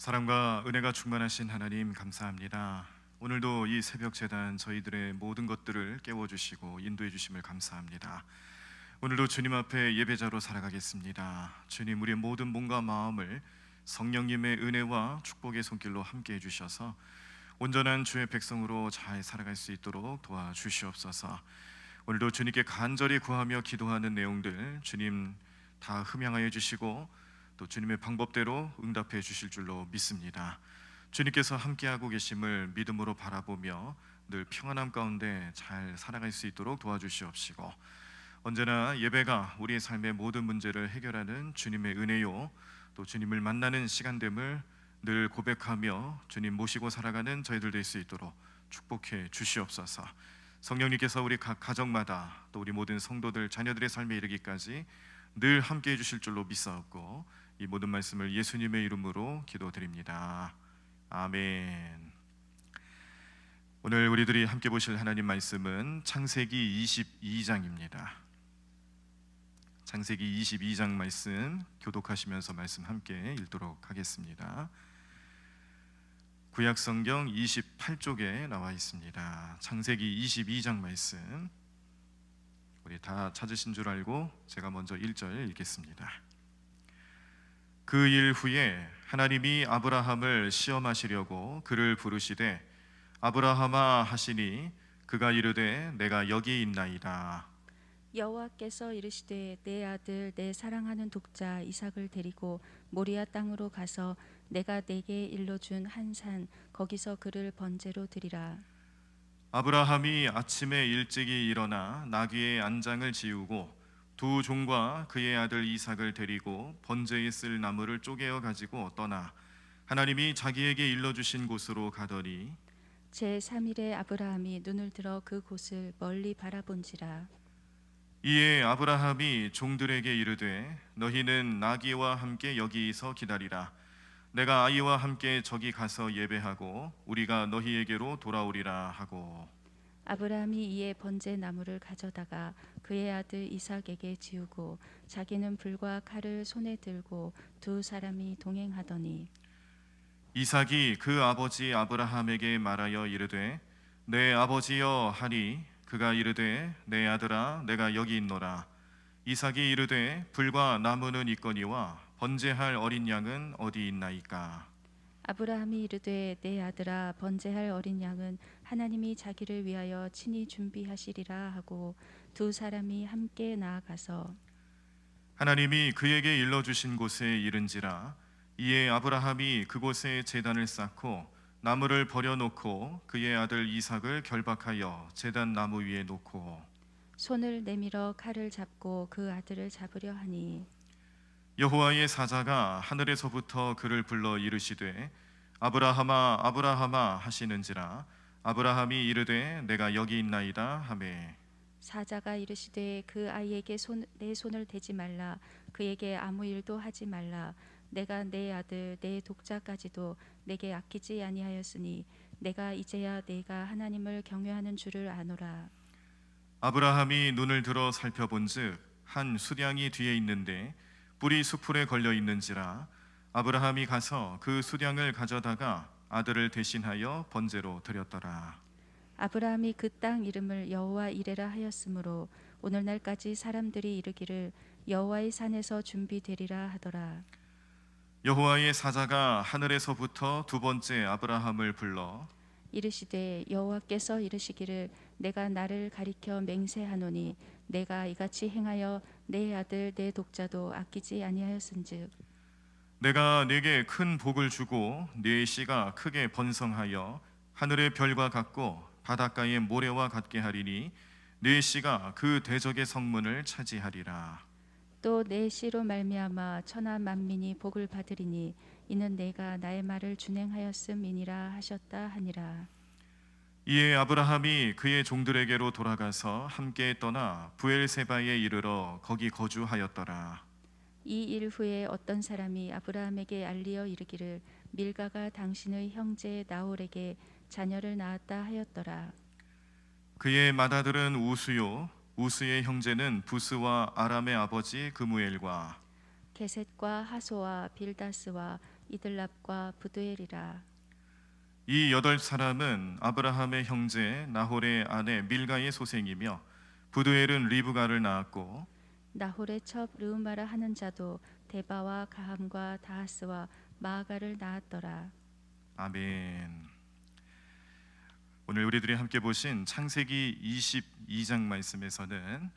사랑과 은혜가 충만하신 하나님 감사합니다. 오늘도 이 새벽 제단 저희들의 모든 것들을 깨워주시고 인도해 주심을 감사합니다. 오늘도 주님 앞에 예배자로 살아가겠습니다. 주님, 우리의 모든 몸과 마음을 성령님의 은혜와 축복의 손길로 함께 해주셔서 온전한 주의 백성으로 잘 살아갈 수 있도록 도와주시옵소서. 오늘도 주님께 간절히 구하며 기도하는 내용들 주님 다 흠양하여 주시고 또 주님의 방법대로 응답해 주실 줄로 믿습니다. 주님께서 함께하고 계심을 믿음으로 바라보며 늘 평안함 가운데 잘 살아갈 수 있도록 도와주시옵시고, 언제나 예배가 우리의 삶의 모든 문제를 해결하는 주님의 은혜요, 또 주님을 만나는 시간됨을 늘 고백하며 주님 모시고 살아가는 저희들 될 수 있도록 축복해 주시옵소서. 성령님께서 우리 각 가정마다 또 우리 모든 성도들 자녀들의 삶에 이르기까지 늘 함께 해주실 줄로 믿사옵고, 이 모든 말씀을 예수님의 이름으로 기도드립니다. 아멘. 오늘 우리들이 함께 보실 하나님 말씀은 창세기 22장입니다. 창세기 22장 말씀 교독하시면서 말씀 함께 읽도록 하겠습니다. 구약성경 28쪽에 나와 있습니다. 창세기 22장 말씀, 우리 다 찾으신 줄 알고 제가 먼저 1절 읽겠습니다. 그 일 후에 하나님이 아브라함을 시험하시려고 그를 부르시되 아브라함아 하시니 그가 이르되 내가 여기 있나이다. 여호와께서 이르시되 내 아들 내 사랑하는 독자 이삭을 데리고 모리아 땅으로 가서 내가 내게 일러준 한 산 거기서 그를 번제로 드리라. 아브라함이 아침에 일찍이 일어나 나귀의 안장을 지우고 두 종과 그의 아들 이삭을 데리고 번제에 쓸 나무를 쪼개어 가지고 떠나 하나님이 자기에게 일러주신 곳으로 가더니 제3일에 아브라함이 눈을 들어 그 곳을 멀리 바라본지라. 이에 아브라함이 종들에게 이르되 너희는 나귀와 함께 여기서 기다리라. 내가 아이와 함께 저기 가서 예배하고 우리가 너희에게로 돌아오리라 하고. 아브라함이 이에 번제 나무를 가져다가 그의 아들 이삭에게 지우고 자기는 불과 칼을 손에 들고 두 사람이 동행하더니 이삭이 그 아버지 아브라함에게 말하여 이르되 내 아버지여 하니 그가 이르되 내 아들아 내가 여기 있노라. 이삭이 이르되 불과 나무는 있거니와 번제할 어린 양은 어디 있나이까. 아브라함이 이르되 내 아들아 번제할 어린 양은 하나님이 자기를 위하여 친히 준비하시리라 하고 두 사람이 함께 나아가서 하나님이 그에게 일러주신 곳에 이른지라. 이에 아브라함이 그곳에 제단을 쌓고 나무를 버려놓고 그의 아들 이삭을 결박하여 제단 나무 위에 놓고 손을 내밀어 칼을 잡고 그 아들을 잡으려 하니 여호와의 사자가 하늘에서부터 그를 불러 이르시되 아브라함아 아브라함아 하시는지라. 아브라함이 이르되 내가 여기 있나이다 하매 사자가 이르시되 그 아이에게 내 손을 대지 말라. 그에게 아무 일도 하지 말라. 내가 내 아들 내 독자까지도 내게 아끼지 아니하였으니 내가 이제야 내가 하나님을 경외하는 줄을 아노라. 아브라함이 눈을 들어 살펴본즉 한 수량이 뒤에 있는데 뿔이 수풀에 걸려 있는지라. 아브라함이 가서 그 수량을 가져다가 아들을 대신하여 번제로 드렸더라. 아브라함이 그 땅 이름을 여호와 이레라 하였으므로 오늘날까지 사람들이 이르기를 여호와의 산에서 준비되리라 하더라. 여호와의 사자가 하늘에서부터 두 번째 아브라함을 불러 이르시되 여호와께서 이르시기를 내가 나를 가리켜 맹세하노니 내가 이같이 행하여 내 아들 내 독자도 아끼지 아니하였은즉 내가 네게 큰 복을 주고 네 씨가 크게 번성하여 하늘의 별과 같고 바닷가의 모래와 같게 하리니 네 씨가 그 대적의 성문을 차지하리라. 또 내 씨로 말미암아 천하 만민이 복을 받으리니 이는 내가 나의 말을 준행하였음이니라 하셨다 하니라. 이에 아브라함이 그의 종들에게로 돌아가서 함께 떠나 부엘세바에 이르러 거기 거주하였더라. 이 일 후에 어떤 사람이 아브라함에게 알리어 이르기를 밀가가 당신의 형제 나홀에게 자녀를 낳았다 하였더라. 그의 맏아들은 우스요 우스의 형제는 부스와 아람의 아버지 그무엘과 게셋과 하소와 빌다스와 이들랍과 부두엘이라. 이 8사람은 아브라함의 형제 나홀의 아내 밀가의 소생이며 부두엘은 리브가를 낳았고 나홀의 첩 르우마라 하는 자도 데바와 가함과 다하스와 마아가를 낳았더라. 아멘. 오늘 우리들이 함께 보신 창세기 22장 말씀에서는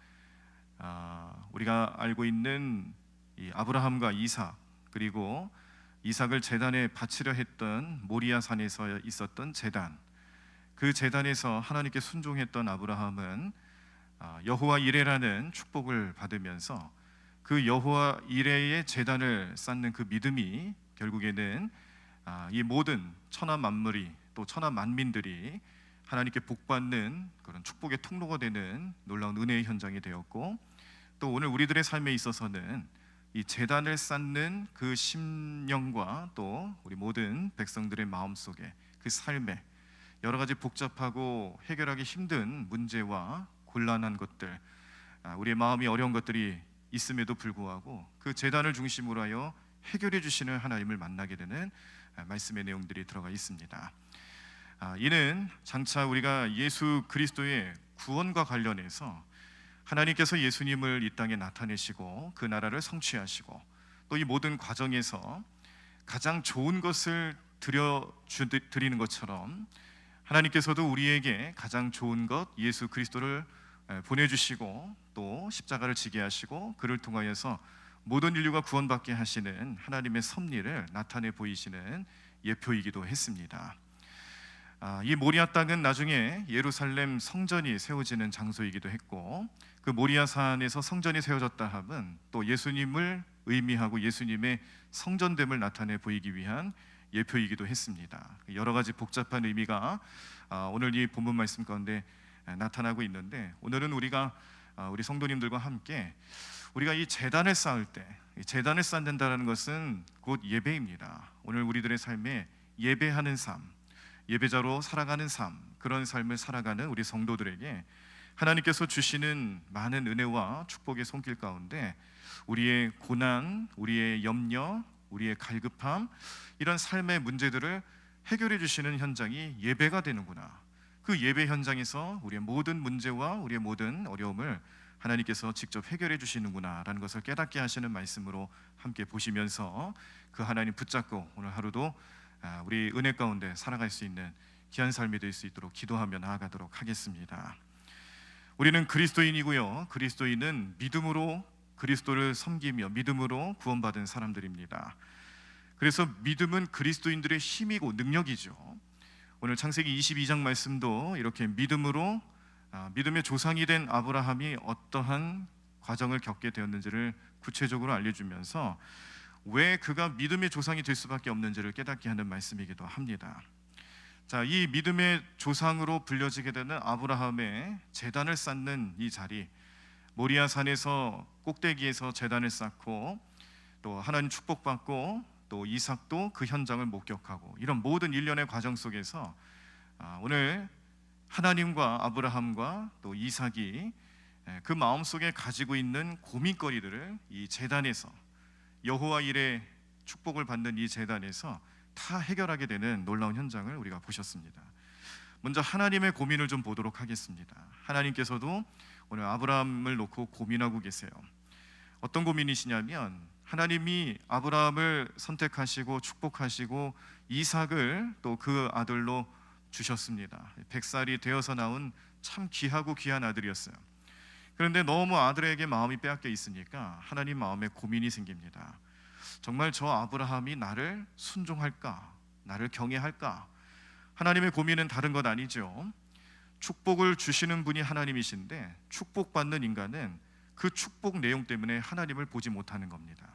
우리가 알고 있는 이 아브라함과 이삭, 그리고 이삭을 제단에 바치려 했던 모리아 산에서 있었던 제단, 그 제단에서 하나님께 순종했던 아브라함은 여호와 이레라는 축복을 받으면서 그 여호와 이레의 제단을 쌓는 그 믿음이 결국에는 이 모든 천하 만물이, 또 천하 만민들이 하나님께 복받는 그런 축복의 통로가 되는 놀라운 은혜의 현장이 되었고, 또 오늘 우리들의 삶에 있어서는 이 제단을 쌓는 그 심령과 또 우리 모든 백성들의 마음속에 그 삶에 여러 가지 복잡하고 해결하기 힘든 문제와 곤란한 것들, 우리의 마음이 어려운 것들이 있음에도 불구하고 그 제단을 중심으로 하여 해결해 주시는 하나님을 만나게 되는 말씀의 내용들이 들어가 있습니다. 이는 장차 우리가 예수 그리스도의 구원과 관련해서 하나님께서 예수님을 이 땅에 나타내시고 그 나라를 성취하시고 또 이 모든 과정에서 가장 좋은 것을 드리는 것처럼 하나님께서도 우리에게 가장 좋은 것 예수 그리스도를 보내주시고 또 십자가를 지게 하시고 그를 통하여서 모든 인류가 구원받게 하시는 하나님의 섭리를 나타내 보이시는 예표이기도 했습니다. 이 모리아 땅은 나중에 예루살렘 성전이 세워지는 장소이기도 했고, 그 모리아 산에서 성전이 세워졌다 함은 또 예수님을 의미하고 예수님의 성전됨을 나타내 보이기 위한 예표이기도 했습니다. 여러 가지 복잡한 의미가 오늘 이 본문 말씀 가운데 나타나고 있는데, 오늘은 우리가 우리 성도님들과 함께 우리가 이 제단을 쌓을 때, 제단을 쌓는다는 것은 곧 예배입니다. 오늘 우리들의 삶에 예배하는 삶, 예배자로 살아가는 삶, 그런 삶을 살아가는 우리 성도들에게 하나님께서 주시는 많은 은혜와 축복의 손길 가운데 우리의 고난, 우리의 염려, 우리의 갈급함, 이런 삶의 문제들을 해결해 주시는 현장이 예배가 되는구나. 그 예배 현장에서 우리의 모든 문제와 우리의 모든 어려움을 하나님께서 직접 해결해 주시는구나 라는 것을 깨닫게 하시는 말씀으로 함께 보시면서 그 하나님 붙잡고 오늘 하루도 우리 은혜 가운데 살아갈 수 있는 귀한 삶이 될 수 있도록 기도하며 나아가도록 하겠습니다. 우리는 그리스도인이고요, 그리스도인은 믿음으로 그리스도를 섬기며 믿음으로 구원받은 사람들입니다. 그래서 믿음은 그리스도인들의 힘이고 능력이죠. 오늘 창세기 22장 말씀도 이렇게 믿음으로 믿음의 조상이 된 아브라함이 어떠한 과정을 겪게 되었는지를 구체적으로 알려주면서 왜 그가 믿음의 조상이 될 수밖에 없는지를 깨닫게 하는 말씀이기도 합니다. 자, 이 믿음의 조상으로 불려지게 되는 아브라함의 제단을 쌓는 이 자리, 모리아 산에서 꼭대기에서 제단을 쌓고 또 하나님 축복받고 또 이삭도 그 현장을 목격하고, 이런 모든 일련의 과정 속에서 오늘 하나님과 아브라함과 또 이삭이 그 마음속에 가지고 있는 고민거리들을 이 제단에서, 여호와 일의 축복을 받는 이 제단에서 다 해결하게 되는 놀라운 현장을 우리가 보셨습니다. 먼저 하나님의 고민을 좀 보도록 하겠습니다. 하나님께서도 오늘 아브라함을 놓고 고민하고 계세요. 어떤 고민이시냐면, 하나님이 아브라함을 선택하시고 축복하시고 이삭을 또 그 아들로 주셨습니다. 100살이 되어서 나온 참 귀하고 귀한 아들이었어요. 그런데 너무 아들에게 마음이 빼앗겨 있으니까 하나님 마음에 고민이 생깁니다. 정말 저 아브라함이 나를 순종할까? 나를 경외할까? 하나님의 고민은 다른 것 아니죠. 축복을 주시는 분이 하나님이신데 축복받는 인간은 그 축복 내용 때문에 하나님을 보지 못하는 겁니다.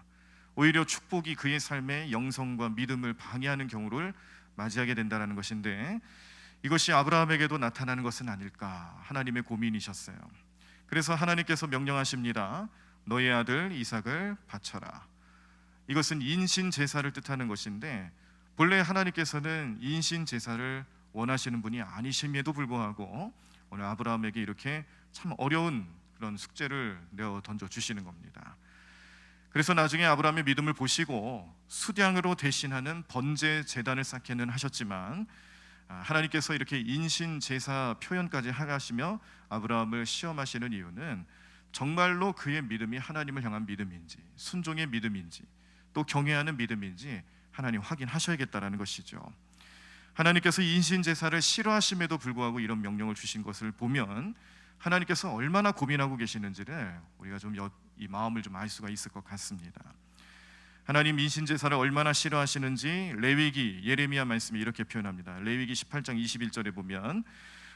오히려 축복이 그의 삶의 영성과 믿음을 방해하는 경우를 맞이하게 된다는 것인데, 이것이 아브라함에게도 나타나는 것은 아닐까? 하나님의 고민이셨어요. 그래서 하나님께서 명령하십니다. 너의 아들 이삭을 바쳐라. 이것은 인신 제사를 뜻하는 것인데, 본래 하나님께서는 인신 제사를 원하시는 분이 아니심에도 불구하고 오늘 아브라함에게 이렇게 참 어려운 그런 숙제를 내어 던져 주시는 겁니다. 그래서 나중에 아브라함의 믿음을 보시고 수량으로 대신하는 번제 제단을 쌓기는 하셨지만 하나님께서 이렇게 인신 제사 표현까지 하시며 아브라함을 시험하시는 이유는 정말로 그의 믿음이 하나님을 향한 믿음인지, 순종의 믿음인지, 또 경외하는 믿음인지 하나님 확인하셔야겠다라는 것이죠. 하나님께서 인신 제사를 싫어하심에도 불구하고 이런 명령을 주신 것을 보면 하나님께서 얼마나 고민하고 계시는지를 우리가 좀 이 마음을 좀 알 수가 있을 것 같습니다. 하나님 인신 제사를 얼마나 싫어하시는지 레위기 예레미야 말씀이 이렇게 표현합니다. 레위기 18장 21절에 보면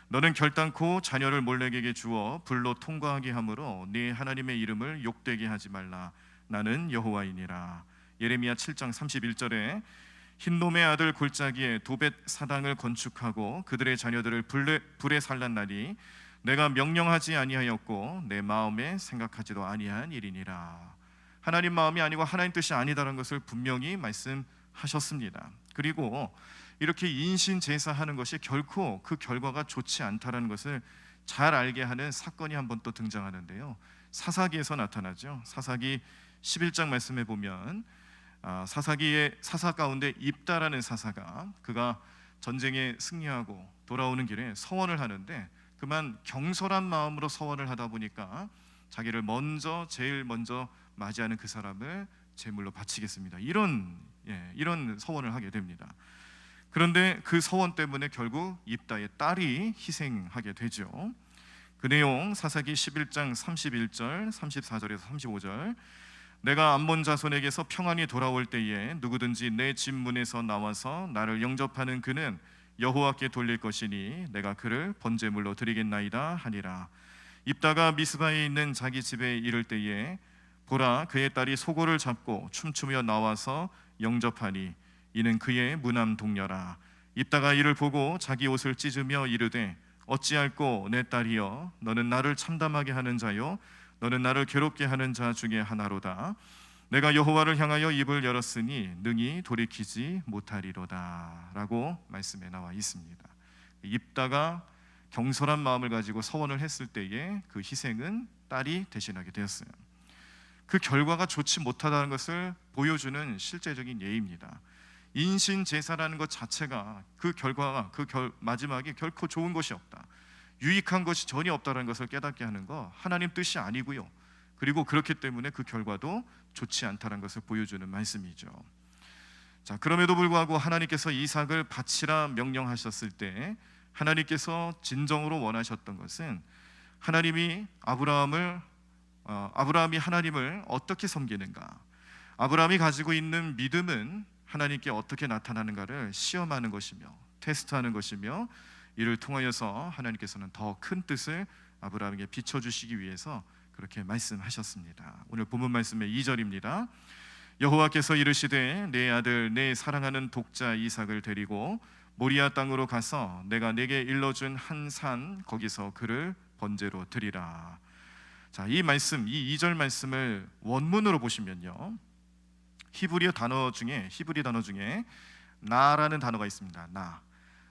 너는 결단코 자녀를 몰렉에게 주어 불로 통과하게 함으로 네 하나님의 이름을 욕되게 하지 말라. 나는 여호와이니라. 예레미야 7장 31절에 흰놈의 아들 골짜기에 도벳 사당을 건축하고 그들의 자녀들을 불에 살랐나니 내가 명령하지 아니하였고 내 마음에 생각하지도 아니한 일이니라. 하나님 마음이 아니고 하나님 뜻이 아니다라는 것을 분명히 말씀하셨습니다. 그리고 이렇게 인신 제사하는 것이 결코 그 결과가 좋지 않다라는 것을 잘 알게 하는 사건이 한 번 또 등장하는데요. 사사기에서 나타나죠. 사사기 11장 말씀에 보면 사사기의 사사 가운데 입다라는 사사가 그가 전쟁에 승리하고 돌아오는 길에 서원을 하는데 그만 경솔한 마음으로 서원을 하다 보니까 자기를 제일 먼저 맞이하는 그 사람을 제물로 바치겠습니다. 이런 서원을 하게 됩니다. 그런데 그 서원 때문에 결국 입다의 딸이 희생하게 되죠. 그 내용 사사기 11장 31절, 34절에서 35절. 내가 암몬 자손에게서 평안히 돌아올 때에 누구든지 내 집 문에서 나와서 나를 영접하는 그는 여호와께 돌릴 것이니 내가 그를 번제물로 드리겠나이다 하니라. 입다가 미스바에 있는 자기 집에 이를 때에 보라 그의 딸이 소고를 잡고 춤추며 나와서 영접하니 이는 그의 무남 동녀라. 입다가 이를 보고 자기 옷을 찢으며 이르되 어찌할꼬 내 딸이여 너는 나를 참담하게 하는 자요 너는 나를 괴롭게 하는 자 중에 하나로다. 내가 여호와를 향하여 입을 열었으니 능히 돌이키지 못하리로다 라고 말씀에 나와 있습니다. 입다가 경솔한 마음을 가지고 서원을 했을 때에 그 희생은 딸이 대신하게 되었어요. 그 결과가 좋지 못하다는 것을 보여주는 실제적인 예입니다. 인신 제사라는 것 자체가 그 결과가 마지막이 결코 좋은 것이 없다, 유익한 것이 전혀 없다는 것을 깨닫게 하는 거 하나님 뜻이 아니고요. 그리고 그렇기 때문에 그 결과도 좋지 않다는 것을 보여주는 말씀이죠. 자, 그럼에도 불구하고 하나님께서 이삭을 바치라 명령하셨을 때 하나님께서 진정으로 원하셨던 것은 아브라함이 하나님을 어떻게 섬기는가, 아브라함이 가지고 있는 믿음은 하나님께 어떻게 나타나는가를 시험하는 것이며 테스트하는 것이며 이를 통하여서 하나님께서는 더 큰 뜻을 아브라함에게 비춰주시기 위해서 그렇게 말씀하셨습니다. 오늘 본문 말씀의 2절입니다. 여호와께서 이르시되 내 아들 내 사랑하는 독자 이삭을 데리고 모리아 땅으로 가서 내가 내게 일러준 한 산 거기서 그를 번제로 드리라. 자, 이 2절 말씀을 원문으로 보시면요, 히브리 단어 중에 나라는 단어가 있습니다.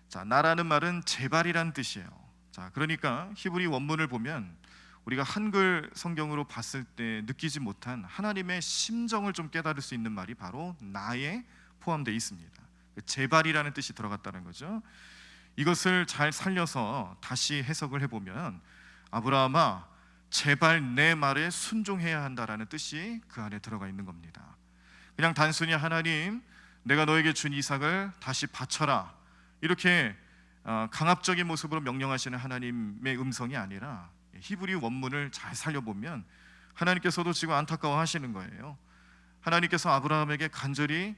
자, 나라는 말은 제발이란 뜻이에요. 자, 그러니까 히브리 원문을 보면 우리가 한글 성경으로 봤을 때 느끼지 못한 하나님의 심정을 좀 깨달을 수 있는 말이 바로 나에 포함되어 있습니다. 제발이라는 뜻이 들어갔다는 거죠. 이것을 잘 살려서 다시 해석을 해보면 아브라함아 제발 내 말에 순종해야 한다라는 뜻이 그 안에 들어가 있는 겁니다. 그냥 단순히 하나님 내가 너에게 준 이삭을 다시 바쳐라 이렇게 강압적인 모습으로 명령하시는 하나님의 음성이 아니라 히브리 원문을 잘 살려보면 하나님께서도 지금 안타까워하시는 거예요. 하나님께서 아브라함에게 간절히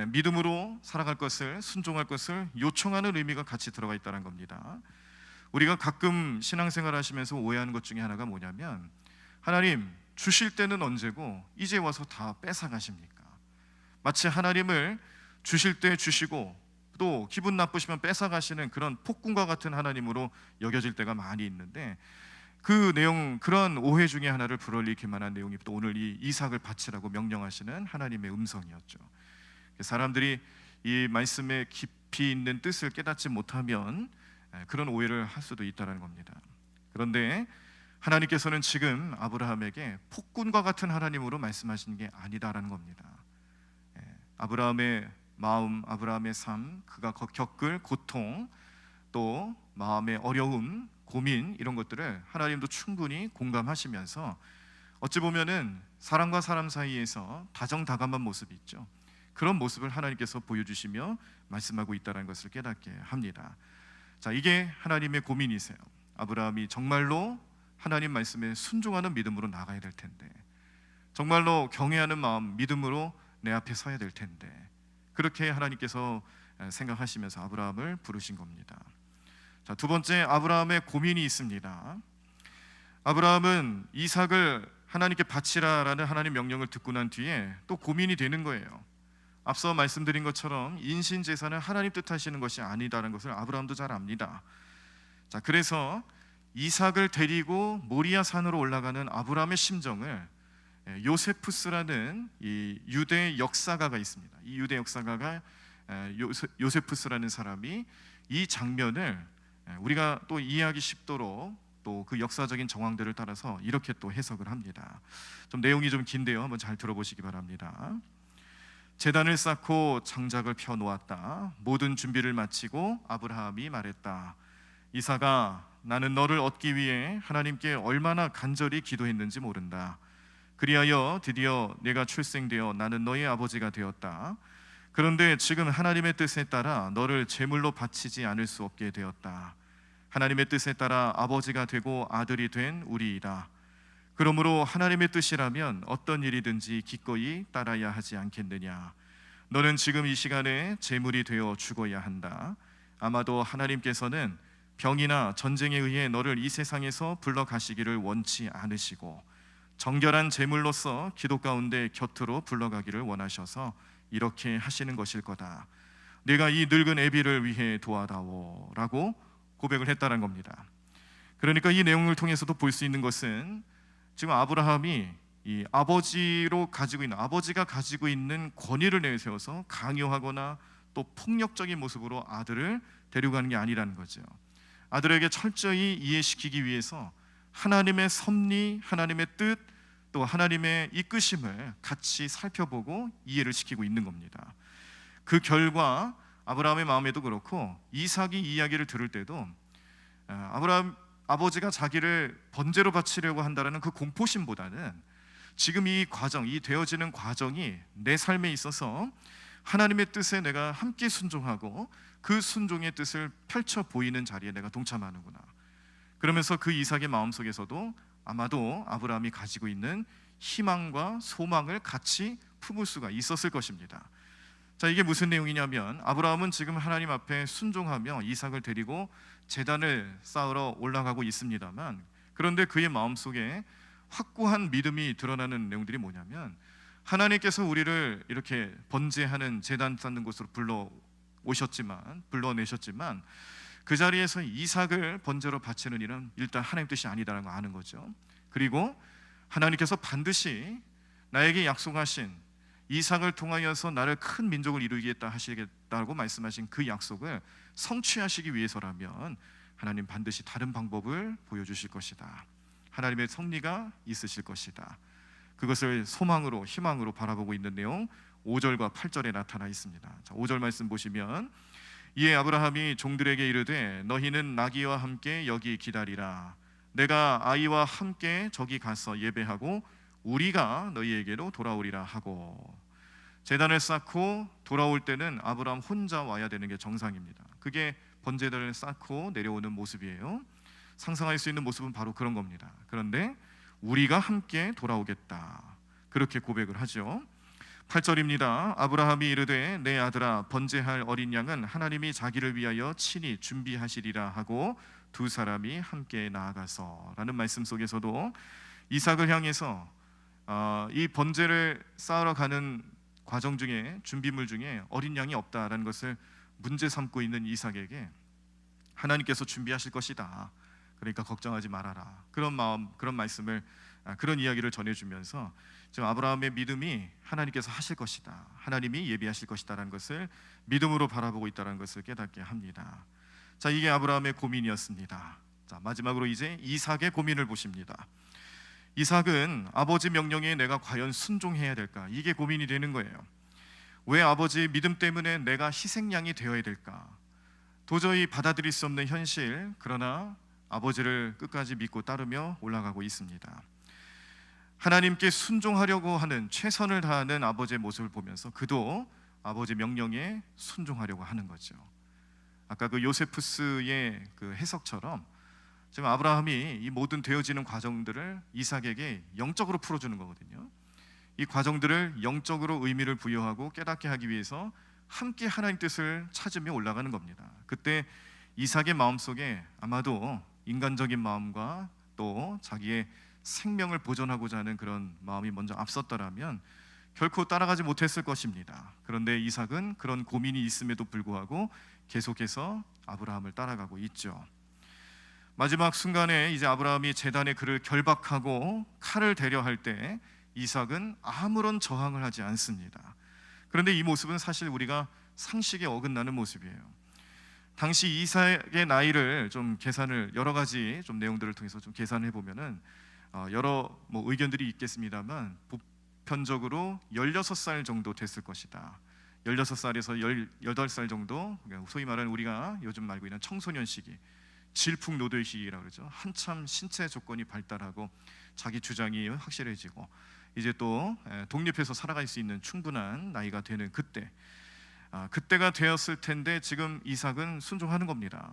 믿음으로 살아갈 것을, 순종할 것을 요청하는 의미가 같이 들어가 있다는 겁니다. 우리가 가끔 신앙생활 하시면서 오해하는 것 중에 하나가 뭐냐면 하나님 주실 때는 언제고 이제 와서 다 뺏어가십니까? 마치 하나님을 주실 때 주시고 또 기분 나쁘시면 뺏어가시는 그런 폭군과 같은 하나님으로 여겨질 때가 많이 있는데 그런 오해 중에 하나를 불어일으킬 만한 내용이 또 오늘 이 이삭을 바치라고 명령하시는 하나님의 음성이었죠. 사람들이 이 말씀의 깊이 있는 뜻을 깨닫지 못하면 그런 오해를 할 수도 있다는 겁니다. 그런데 하나님께서는 지금 아브라함에게 폭군과 같은 하나님으로 말씀하시는 게 아니다라는 겁니다. 아브라함의 마음, 아브라함의 삶, 그가 겪을 고통, 또 마음의 어려움, 고민, 이런 것들을 하나님도 충분히 공감하시면서 어찌 보면은 사람과 사람 사이에서 다정다감한 모습이 있죠. 그런 모습을 하나님께서 보여주시며 말씀하고 있다는 것을 깨닫게 합니다. 자, 이게 하나님의 고민이세요. 아브라함이 정말로 하나님 말씀에 순종하는 믿음으로 나가야 될 텐데, 정말로 경외하는 마음, 믿음으로 내 앞에 서야 될 텐데, 그렇게 하나님께서 생각하시면서 아브라함을 부르신 겁니다. 자, 두 번째, 아브라함의 고민이 있습니다. 아브라함은 이삭을 하나님께 바치라라는 하나님 명령을 듣고 난 뒤에 또 고민이 되는 거예요. 앞서 말씀드린 것처럼 인신 제사는 하나님 뜻하시는 것이 아니다라는 것을 아브라함도 잘 압니다. 자, 그래서 이삭을 데리고 모리아 산으로 올라가는 아브라함의 심정을 요세푸스라는 이 유대 역사가가 있습니다. 이 유대 역사가가 요세푸스라는 사람이 이 장면을 우리가 또 이해하기 쉽도록 또 그 역사적인 정황들을 따라서 이렇게 또 해석을 합니다. 좀 내용이 좀 긴데요, 한번 잘 들어보시기 바랍니다. 제단을 쌓고 장작을 펴 놓았다. 모든 준비를 마치고 아브라함이 말했다. 이삭아, 나는 너를 얻기 위해 하나님께 얼마나 간절히 기도했는지 모른다. 그리하여 드디어 내가 출생되어 나는 너의 아버지가 되었다. 그런데 지금 하나님의 뜻에 따라 너를 제물로 바치지 않을 수 없게 되었다. 하나님의 뜻에 따라 아버지가 되고 아들이 된 우리이다. 그러므로 하나님의 뜻이라면 어떤 일이든지 기꺼이 따라야 하지 않겠느냐. 너는 지금 이 시간에 제물이 되어 죽어야 한다. 아마도 하나님께서는 병이나 전쟁에 의해 너를 이 세상에서 불러가시기를 원치 않으시고 정결한 제물로서 기도 가운데 곁으로 불러가기를 원하셔서 이렇게 하시는 것일 거다. 내가 이 늙은 애비를 위해 도와다오 라고 고백을 했다는 겁니다. 그러니까 이 내용을 통해서도 볼 수 있는 것은 지금 아브라함이 이 아버지가 가지고 있는 권위를 내세워서 강요하거나 또 폭력적인 모습으로 아들을 데려가는 게 아니라는 거죠. 아들에게 철저히 이해시키기 위해서 하나님의 섭리, 하나님의 뜻, 또 하나님의 이끄심을 같이 살펴보고 이해를 시키고 있는 겁니다. 그 결과 아브라함의 마음에도 그렇고 이삭이 이야기를 들을 때도 아브라함 아버지가 자기를 번제로 바치려고 한다는 그 공포심보다는 지금 이 과정, 이 되어지는 과정이 내 삶에 있어서 하나님의 뜻에 내가 함께 순종하고 그 순종의 뜻을 펼쳐 보이는 자리에 내가 동참하는구나. 그러면서 그 이삭의 마음속에서도 아마도 아브라함이 가지고 있는 희망과 소망을 같이 품을 수가 있었을 것입니다. 자, 이게 무슨 내용이냐면 아브라함은 지금 하나님 앞에 순종하며 이삭을 데리고 제단을 쌓으러 올라가고 있습니다만, 그런데 그의 마음속에 확고한 믿음이 드러나는 내용들이 뭐냐면 하나님께서 우리를 이렇게 번제하는 제단 쌓는 곳으로 불러내셨지만 그 자리에서 이삭을 번제로 바치는 일은 일단 하나님 뜻이 아니다라는 거 아는 거죠. 그리고 하나님께서 반드시 나에게 약속하신 이삭을 통하여서 나를 큰 민족을 이루겠다 하시겠다고 말씀하신 그 약속을 성취하시기 위해서라면 하나님 반드시 다른 방법을 보여주실 것이다. 하나님의 섭리가 있으실 것이다. 그것을 소망으로 희망으로 바라보고 있는 내용 5절과 8절에 나타나 있습니다. 자, 5절 말씀 보시면 이에 아브라함이 종들에게 이르되 너희는 나귀와 함께 여기 기다리라. 내가 아이와 함께 저기 가서 예배하고 우리가 너희에게로 돌아오리라 하고. 제단을 쌓고 돌아올 때는 아브라함 혼자 와야 되는 게 정상입니다. 그게 번제단을 쌓고 내려오는 모습이에요. 상상할 수 있는 모습은 바로 그런 겁니다. 그런데 우리가 함께 돌아오겠다, 그렇게 고백을 하죠. 8절입니다. 아브라함이 이르되 내 아들아 번제할 어린 양은 하나님이 자기를 위하여 친히 준비하시리라 하고 두 사람이 함께 나아가서 라는 말씀 속에서도 이삭을 향해서 이 번제를 쌓으러 가는 과정 중에 준비물 중에 어린 양이 없다라는 것을 문제 삼고 있는 이삭에게 하나님께서 준비하실 것이다, 그러니까 걱정하지 말아라, 그런 마음, 그런 말씀을, 그런 이야기를 전해주면서 지금 아브라함의 믿음이 하나님께서 하실 것이다, 하나님이 예비하실 것이다라는 것을 믿음으로 바라보고 있다는 것을 깨닫게 합니다. 자, 이게 아브라함의 고민이었습니다. 자, 마지막으로 이제 이삭의 고민을 보십니다. 이삭은 아버지 명령에 내가 과연 순종해야 될까? 이게 고민이 되는 거예요. 왜 아버지의 믿음 때문에 내가 희생양이 되어야 될까? 도저히 받아들일 수 없는 현실, 그러나 아버지를 끝까지 믿고 따르며 올라가고 있습니다. 하나님께 순종하려고 하는, 최선을 다하는 아버지의 모습을 보면서 그도 아버지 명령에 순종하려고 하는 거죠. 아까 그 요세푸스의 그 해석처럼 지금 아브라함이 이 모든 되어지는 과정들을 이삭에게 영적으로 풀어주는 거거든요. 이 과정들을 영적으로 의미를 부여하고 깨닫게 하기 위해서 함께 하나님 뜻을 찾으며 올라가는 겁니다. 그때 이삭의 마음속에 아마도 인간적인 마음과 또 자기의 생명을 보존하고자 하는 그런 마음이 먼저 앞섰더라면 결코 따라가지 못했을 것입니다. 그런데 이삭은 그런 고민이 있음에도 불구하고 계속해서 아브라함을 따라가고 있죠. 마지막 순간에 이제 아브라함이 제단에 그를 결박하고 칼을 대려 할 때 이삭은 아무런 저항을 하지 않습니다. 그런데 이 모습은 사실 우리가 상식에 어긋나는 모습이에요. 당시 이삭의 나이를 좀 계산을, 여러 가지 좀 내용들을 통해서 좀 계산해 보면은 여러 의견들이 있겠습니다만 보편적으로 16살 정도 됐을 것이다. 16살에서 18살 정도, 소위 말하는 우리가 요즘 알고 있는 청소년 시기, 질풍노도의 시기라고 그러죠. 한참 신체 조건이 발달하고 자기 주장이 확실해지고 이제 또 독립해서 살아갈 수 있는 충분한 나이가 되는 그때, 그때가 되었을 텐데 지금 이삭은 순종하는 겁니다.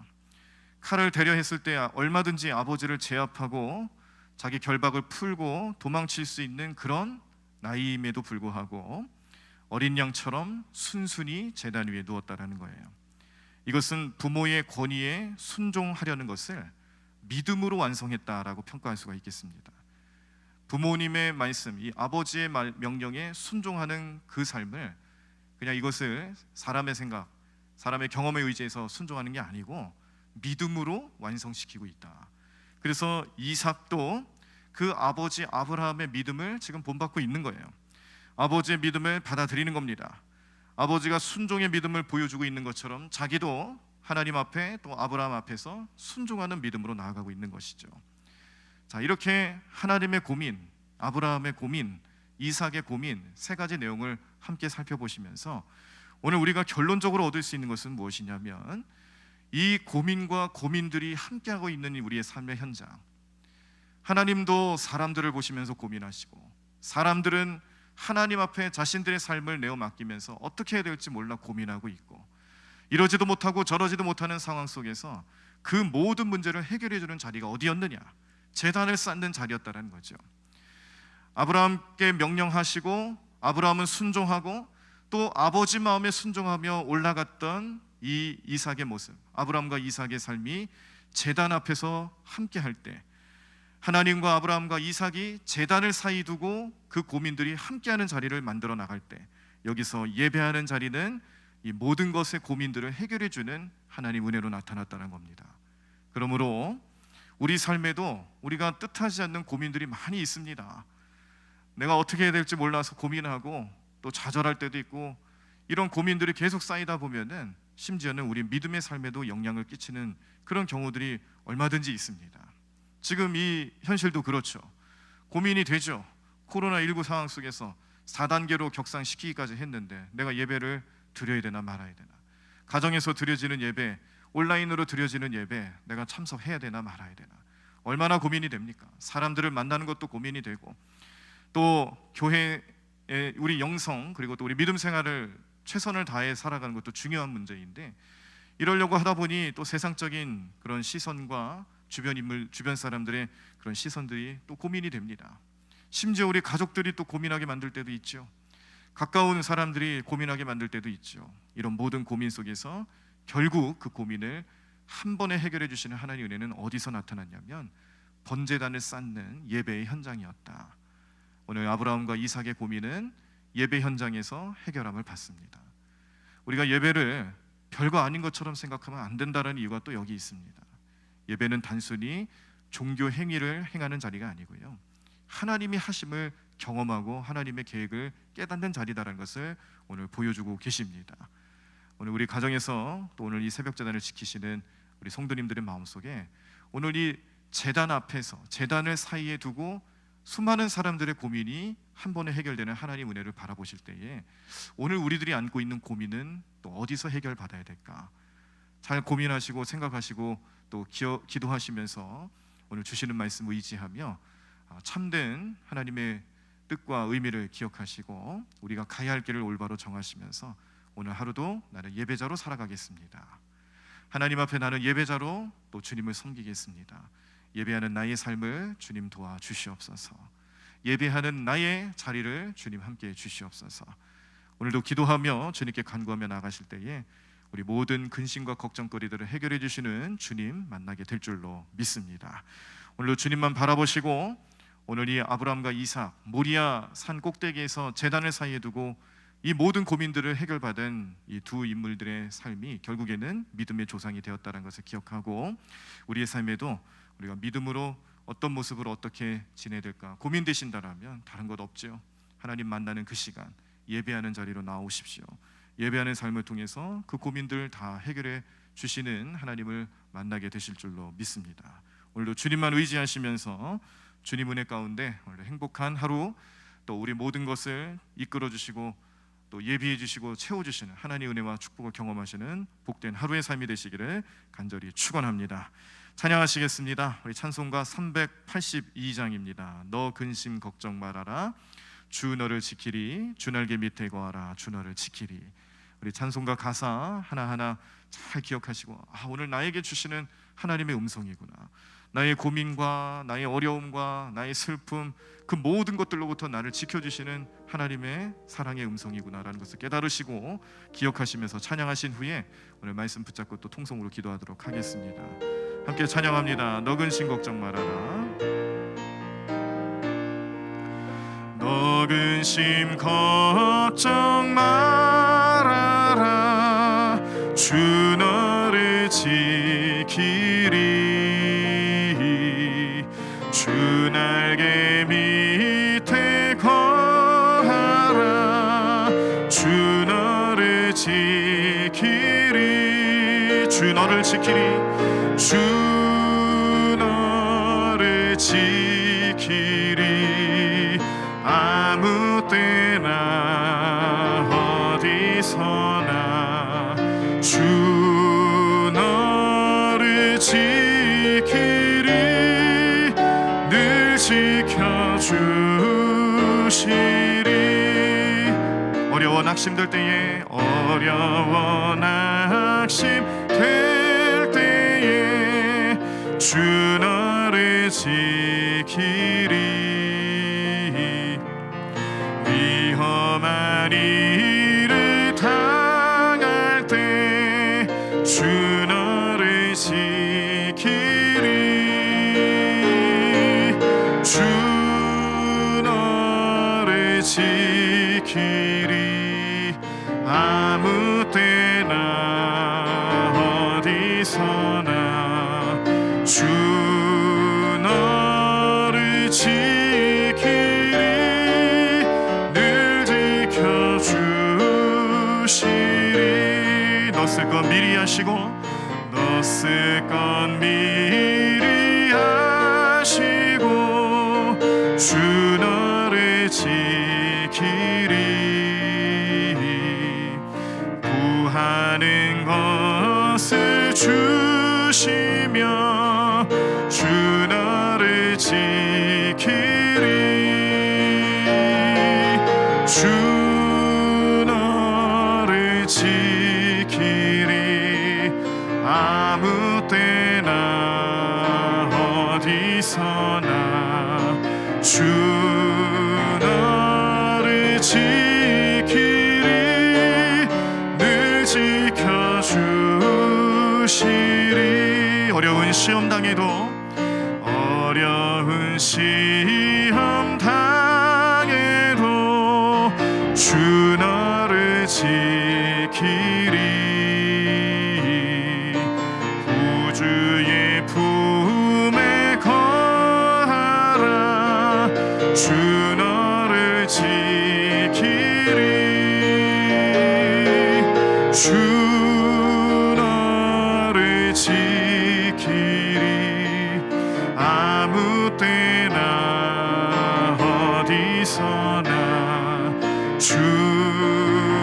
칼을 대려 했을 때 얼마든지 아버지를 제압하고 자기 결박을 풀고 도망칠 수 있는 그런 나이임에도 불구하고 어린 양처럼 순순히 제단 위에 누웠다라는 거예요. 이것은 부모의 권위에 순종하려는 것을 믿음으로 완성했다라고 평가할 수가 있겠습니다. 부모님의 말씀, 이 아버지의 명령에 순종하는 그 삶을, 그냥 이것을 사람의 생각, 사람의 경험에 의지해서 순종하는 게 아니고 믿음으로 완성시키고 있다. 그래서 이삭도 그 아버지 아브라함의 믿음을 지금 본받고 있는 거예요. 아버지의 믿음을 받아들이는 겁니다. 아버지가 순종의 믿음을 보여주고 있는 것처럼 자기도 하나님 앞에 또 아브라함 앞에서 순종하는 믿음으로 나아가고 있는 것이죠. 자, 이렇게 하나님의 고민, 아브라함의 고민, 이삭의 고민, 세 가지 내용을 함께 살펴보시면서 오늘 우리가 결론적으로 얻을 수 있는 것은 무엇이냐면 이 고민과 고민들이 함께하고 있는 우리의 삶의 현장, 하나님도 사람들을 보시면서 고민하시고 사람들은 하나님 앞에 자신들의 삶을 내어 맡기면서 어떻게 해야 될지 몰라 고민하고 있고 이러지도 못하고 저러지도 못하는 상황 속에서 그 모든 문제를 해결해 주는 자리가 어디였느냐? 제단을 쌓는 자리였다는 거죠. 아브라함께 명령하시고 아브라함은 순종하고 또 아버지 마음에 순종하며 올라갔던 이 이삭의 모습, 아브라함과 이삭의 삶이 제단 앞에서 함께 할 때, 하나님과 아브라함과 이삭이 제단을 사이 두고 그 고민들이 함께하는 자리를 만들어 나갈 때, 여기서 예배하는 자리는 이 모든 것의 고민들을 해결해 주는 하나님 은혜로 나타났다는 겁니다. 그러므로 우리 삶에도 우리가 뜻하지 않는 고민들이 많이 있습니다. 내가 어떻게 해야 될지 몰라서 고민하고 또 좌절할 때도 있고, 이런 고민들이 계속 쌓이다 보면은 심지어는 우리 믿음의 삶에도 영향을 끼치는 그런 경우들이 얼마든지 있습니다. 지금 이 현실도 그렇죠. 고민이 되죠. 코로나19 상황 속에서 4단계로 격상시키기까지 했는데 내가 예배를 드려야 되나 말아야 되나, 가정에서 드려지는 예배, 온라인으로 드려지는 예배 내가 참석해야 되나 말아야 되나, 얼마나 고민이 됩니까? 사람들을 만나는 것도 고민이 되고 또 교회의 우리 영성 그리고 또 우리 믿음 생활을 최선을 다해 살아가는 것도 중요한 문제인데, 이러려고 하다 보니 또 세상적인 그런 시선과 주변 인물, 주변 사람들의 그런 시선들이 또 고민이 됩니다. 심지어 우리 가족들이 또 고민하게 만들 때도 있죠. 가까운 사람들이 고민하게 만들 때도 있죠. 이런 모든 고민 속에서 결국 그 고민을 한 번에 해결해 주시는 하나님의 은혜는 어디서 나타났냐면 번제단을 쌓는 예배의 현장이었다. 오늘 아브라함과 이삭의 고민은 예배 현장에서 해결함을 받습니다. 우리가 예배를 별거 아닌 것처럼 생각하면 안 된다는 이유가 또 여기 있습니다. 예배는 단순히 종교 행위를 행하는 자리가 아니고요, 하나님이 하심을 경험하고 하나님의 계획을 깨닫는 자리다라는 것을 오늘 보여주고 계십니다. 오늘 우리 가정에서 또 오늘 이 새벽 제단을 지키시는 우리 성도님들의 마음속에 오늘 이 제단 앞에서 제단을 사이에 두고 수많은 사람들의 고민이 한 번에 해결되는 하나님 은혜를 바라보실 때에 오늘 우리들이 안고 있는 고민은 또 어디서 해결받아야 될까? 잘 고민하시고 생각하시고 또 기도하시면서 오늘 주시는 말씀 의지하며 참된 하나님의 뜻과 의미를 기억하시고 우리가 가야 할 길을 올바로 정하시면서 오늘 하루도 나는 예배자로 살아가겠습니다. 하나님 앞에 나는 예배자로 또 주님을 섬기겠습니다. 예배하는 나의 삶을 주님 도와주시옵소서. 예배하는 나의 자리를 주님 함께해 주시옵소서. 오늘도 기도하며 주님께 간구하며 나가실 때에 우리 모든 근심과 걱정거리들을 해결해 주시는 주님 만나게 될 줄로 믿습니다. 오늘도 주님만 바라보시고 오늘 이 아브라함과 이삭 모리아 산 꼭대기에서 제단을 사이에 두고 이 모든 고민들을 해결받은 이 두 인물들의 삶이 결국에는 믿음의 조상이 되었다는 것을 기억하고 우리의 삶에도 우리가 믿음으로 어떤 모습으로 어떻게 지내야 될까 고민되신다라면 다른 것 없죠. 하나님 만나는 그 시간 예배하는 자리로 나오십시오. 예배하는 삶을 통해서 그 고민들 다 해결해 주시는 하나님을 만나게 되실 줄로 믿습니다. 오늘도 주님만 의지하시면서 주님 은혜 가운데 오늘 행복한 하루 또 우리 모든 것을 이끌어 주시고 또 예비해 주시고 채워 주시는 하나님의 은혜와 축복을 경험하시는 복된 하루의 삶이 되시기를 간절히 축원합니다. 찬양하시겠습니다. 우리 찬송가 382장입니다. 너 근심 걱정 말아라 주 너를 지키리 주 날개 밑에 거하라 주 너를 지키리. 우리 찬송가 가사 하나하나 잘 기억하시고 오늘 나에게 주시는 하나님의 음성이구나. 나의 고민과 나의 어려움과 나의 슬픔 그 모든 것들로부터 나를 지켜주시는 하나님의 사랑의 음성이구나라는 것을 깨달으시고 기억하시면서 찬양하신 후에 오늘 말씀 붙잡고 또 통성으로 기도하도록 하겠습니다. 함께 찬양합니다. 너 근심 걱정 말아라 너 근심 걱정 말아라 주 너를 지키리 주 날개 밑에 거하라 주 너를 지키리 주 너를 지키리 주 너를 지키리 아무 때나 어디서나 주 너를 지키리 늘 지켜주시리 어려워 낙심될 때에 어려워 낙심될 때에 주 너를 지키리 위험한 일을 당할 때 주 너를 지키리 주 너를 지키리 아무 때나 어디서나 주 너를 지키리 늘 지켜주시리 너 쓸 것 미리 하시고 너 쓸 것 미리 하시고 주 너를 지키리 구하는 것을 주시며 주 너를 지키리 주 너를 지키리 아무 때나 어디서나 주 너를 지키리 늘 지켜주시리 어려운 시험 당해도 어려운 시험 당해도 주 너를 지키리 구주의 품에 거하라 주 너를 지키리 주 너를 지키리 주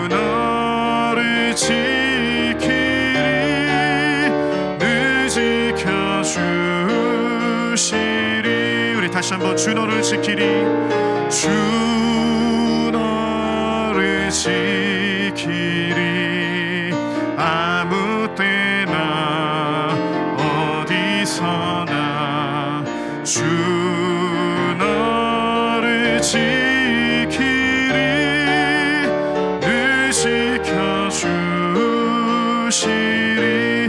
너를 지키리 늘 지켜주시리. 우리 다시 한번 주 너를 지키리 주 너를 지키리 아무 때나 어디서나 주 너를 지키리 늘 지켜주시리.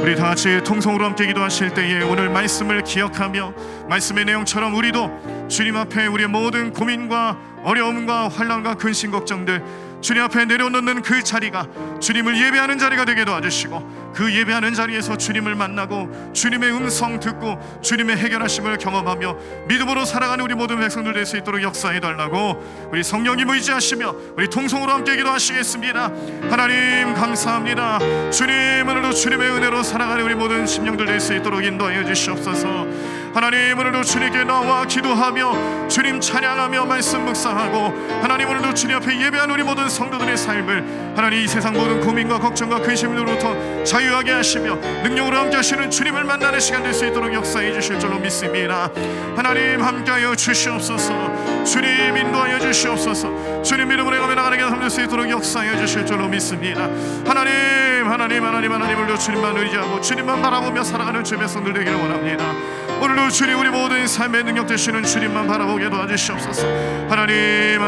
우리 다 같이 통성으로 함께 기도하실 때에 오늘 말씀을 기억하며 말씀의 내용처럼 우리도 주님 앞에 우리의 모든 고민과 어려움과 환난과 근심 걱정들 주님 앞에 내려놓는 그 자리가 주님을 예배하는 자리가 되게 도와주시고 그 예배하는 자리에서 주님을 만나고 주님의 음성 듣고 주님의 해결하심을 경험하며 믿음으로 살아가는 우리 모든 백성들 될 수 있도록 역사해달라고 우리 성령님 의지하시며 우리 통성으로 함께 기도하시겠습니다. 하나님 감사합니다. 주님 오늘도 주님의 은혜로 살아가는 우리 모든 심령들 될 수 있도록 인도하여 주시옵소서. 하나님 오늘도 주님께 나와 기도하며 주님 찬양하며 말씀 묵상하고 하나님 오늘도 주님 앞에 예배하는 우리 모든 성도들의 삶을 하나님 이 세상 모든 고민과 걱정과 근심으로부터 자유하게 하시며 능력으로 함께 하시는 주님을 만나는 시간 될 수 있도록 역사해 주실 줄로 믿습니다. 하나님 함께하여 주시옵소서. 주님 인도하여 주시옵소서. 주님 이름으로 가며 나가는 길 삼을 수 있도록 역사해 주실 줄로 믿습니다. 하나님을로 주님만 의지하고 주님만 바라보며 살아가는 주의 백성들 되기를 원합니다. 오늘도 주님 우리 모든 삶의 능력 되시는 주님만 바라보게 도와주시옵소서. 하나님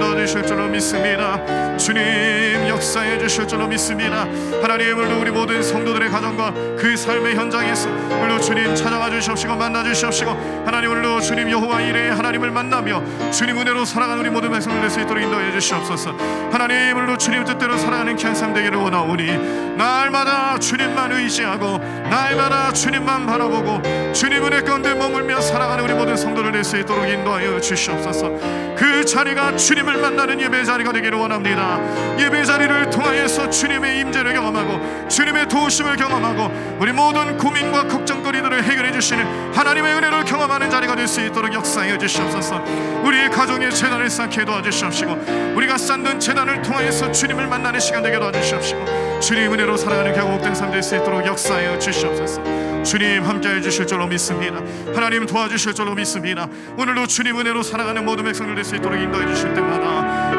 도와주실 줄로 믿습니다. 주님 역사해 주실 줄로 믿습니다. 하나님 오늘도 우리 모든 성도들의 가정과 그 삶의 현장에서 오늘도 주님 찾아가 주시옵시고 만나 주시옵시고 하나님 오늘도 주님 여호와 이레 하나님을 만나며 주님 은혜로 살아가는 우리 모든 백성들 될 수 있도록 인도해 주시옵소서. 하나님 오늘도 주님 뜻대로 살아가는 귀한 삶 되기를 원하오니 날마다 주님만 의지하고 날마다 주님만 바라보고 주님 은혜 가운데 머물며 살아가는 우리 모든 성도들 될 수 있도록 인도하여 주시옵소서. 그 자리가 주님을 만나는 예배 자리가 되기를 원합니다. 예배 자리를 통하여서 주님의 임재를 경험하고 주님의 도우심을 경험하고 우리 모든 고민과 걱정거리들을 해결해 주시는 하나님의 은혜를 경험하는 자리가 될 수 있도록 역사하여 주시옵소서. 우리의 가정의 재단을 쌓게 도와주시옵시고 우리가 쌓는 재단을 통하여서 주님을 만나는 시간 되게 도와주시옵시고 주님 은혜로 살아가는 경복된 삶 될 수 있도록 역사하여 주시옵소서. 주님 함께해 주실 줄로 믿습니다. 하나님 도와주실 줄로 믿습니다. 오늘도 주님 은혜로 살아가는 모든 백성들 될 수 있도록 인도해 주실 때마다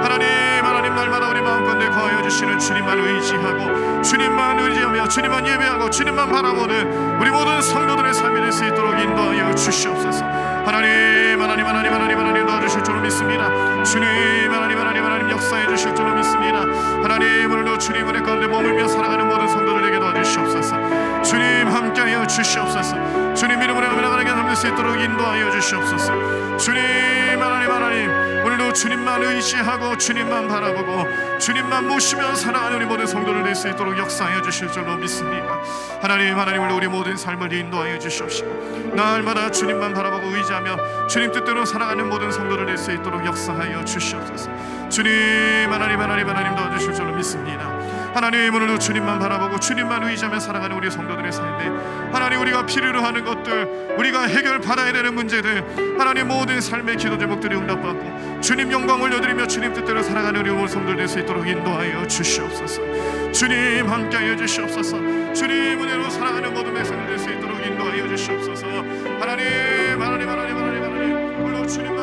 하나님 날마다 우리 마음 가운데 거하여 주시는 주님만 의지하고 주님만 의지하며 주님만 예배하고 주님만 바라보는 우리 모든 성도들의 삶이 될 수 있도록 인도하여 주시옵소서. 하나님 도와주실 줄로 믿습니다. 주님 하나님 역사해 주실 줄로 믿습니다. 하나님 오늘도 주님 은혜 가운데 머물며 살아가는 모든 성도들에게 도와주시옵소서. 주님 함께하여 주시옵소서. 주님 이름으로 나가는 길 삼을 수 있도록 인도하여 주시옵소서. 주님 하나님 오늘도 주님만 의지하고 주님만 바라보고 주님만 모시며 살아가는 우리 모든 성도를 낼 수 있도록 역사하여 주실 줄로 믿습니다. 하나님 오늘 우리 모든 삶을 인도하여 주시옵시고 날마다 주님만 바라보고 의지하며 주님 뜻대로 살아가는 모든 성도를 낼 수 있도록 역사하여 주시옵소서. 주님 하나님 도와주실 줄로 믿습니다. 하나님 오늘도 주님만 바라보고 주님만 의지하며 살아가는 우리 성도들의 삶에 하나님 우리가 필요로 하는 것들 우리가 해결받아야 되는 문제들 하나님 모든 삶의 기도 제목들이 응답받고 주님 영광 올려드리며 주님 뜻대로 살아가는 우리 모든 성도들 될 수 있도록 인도하여 주시옵소서. 주님 함께하여 주시옵소서. 주님 은혜로 살아가는 모든 백성들 될 수 있도록 인도하여 주시옵소서. 하나님 오늘도 주님